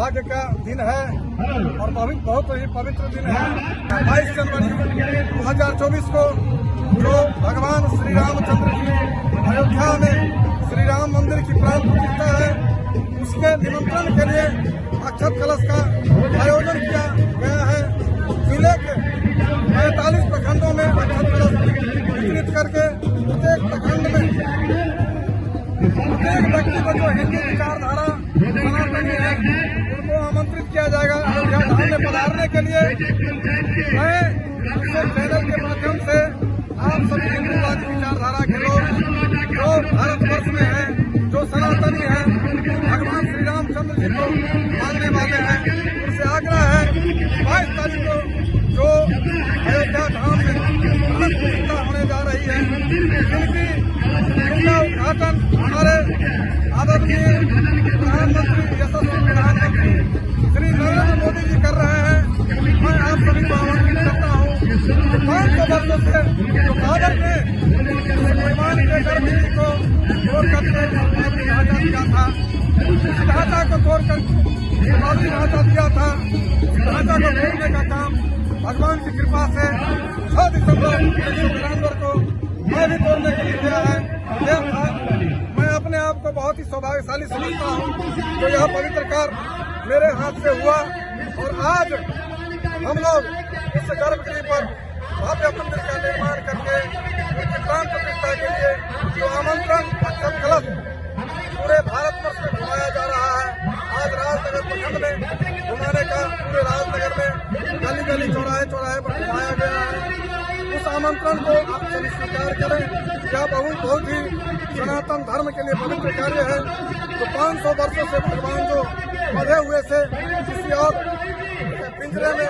सौभाग्य का दिन है और बहुत ही पवित्र दिन है। 22 जनवरी 2024 को जो भगवान श्री रामचंद्र जी अयोध्या में श्री राम मंदिर की प्राण प्रतिष्ठा है, उसके निमंत्रण के लिए अक्षत कलश का आयोजन किया गया है। जिले के 45 प्रखंडों में अक्षत कलश वितरित करके प्रत्येक प्रखंड में प्रत्येक व्यक्ति को जो हिंदू विचारधारा सनातनी है उनको आमंत्रित किया जाएगा अयोध्या धाम में पधारने के लिए। मैं इस चैनल के माध्यम से आप सभी हिंदूवादी विचारधारा के लोग जो भारतवर्ष में हैं, जो सनातनी हैं, भगवान श्री रामचंद्र जी को मानने वाले हैं, उनसे आग्रह है 22 तारीख को जो अयोध्या धाम में प्राण प्रतिष्ठा होने जा रही है, जिनका उद्घाटन हमारे आदरणीय प्रधानमंत्री यशस्वी प्रधानमंत्री श्री नरेंद्र मोदी जी कर रहे हैं। मैं आप सभी को आमंत्रित करता हूँ कि 500 वर्षों से जो बाबर ने निर्माण के गर्भगिरी को तोड़ करके अपनी ढांचा दिया था, उस ढांचा को तोड़कर बाबरी ढांचा दिया था, उस ढांचा को तोड़ने का काम भगवान की कृपा से 6 दिसंबर 1993 को मैं भी तोड़ने के लिए गया है। मैं अपने आप को बहुत ही सौभाग्यशाली समझता हूँ जो यह पवित्र कार्य मेरे हाथ से हुआ और आज हम लोग इस गर्भगृह पर भव्य मंदिर का निर्माण करके उनकी प्राण प्रतिष्ठा के लिए जो आमंत्रण अक्षत कलश पूरे भारतवर्ष में घुमाया जा रहा है। आज राजनगर प्रखंड में घुमाने का पूरे राजनगर में गली गली चौराहे चौराहे पर घुमाया गया है। उस आमंत्रण को आप सभी स्वीकार करें। यह बहुत ही सनातन धर्म के लिए पवित्र कार्य है। जो 500 वर्षों से भगवान जो बंधे हुए से किसी और पिंजरे में,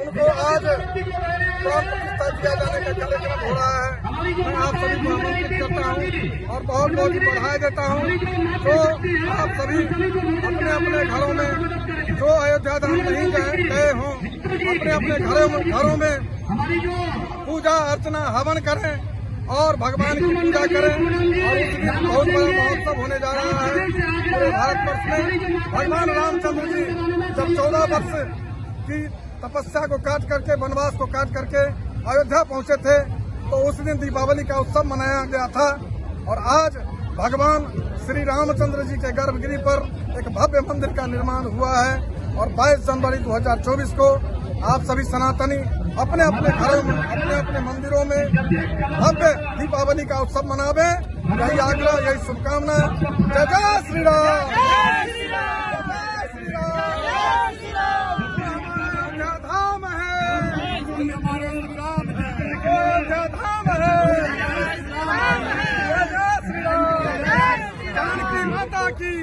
उनको आज प्राण प्रतिष्ठा किया जाने का कार्यक्रम हो रहा है। मैं आप सभी को आमंत्रित करता हूँ और बहुत बहुत बधाई देता हूँ। जो आप सभी अपने अपने घरों में जो अयोध्या धाम नहीं गए हों, अपने अपने घरों में पूजा अर्चना हवन करें और भगवान की पूजा करें। और उस दिन बहुत बड़ा महोत्सव होने जा रहा है पूरे भारतवर्ष में। भगवान रामचंद्र जी जब 14 वर्ष की तपस्या को काट करके, वनवास को काट करके अयोध्या पहुंचे थे, तो उस दिन दीपावली का उत्सव मनाया गया था। और आज भगवान श्री रामचंद्र जी के गर्भगृह पर एक भव्य मंदिर का निर्माण हुआ है। और 22 जनवरी 2024 को आप सभी सनातनी अपने अपने घरों में, अपने अपने मंदिरों में भव्य दीपावली का उत्सव मनावे। यही आग्रह, यही शुभकामना। जय जय श्री राम। अयोध्या धाम है, अयोध्या धाम है। जय जय श्री राम। जानकी माता की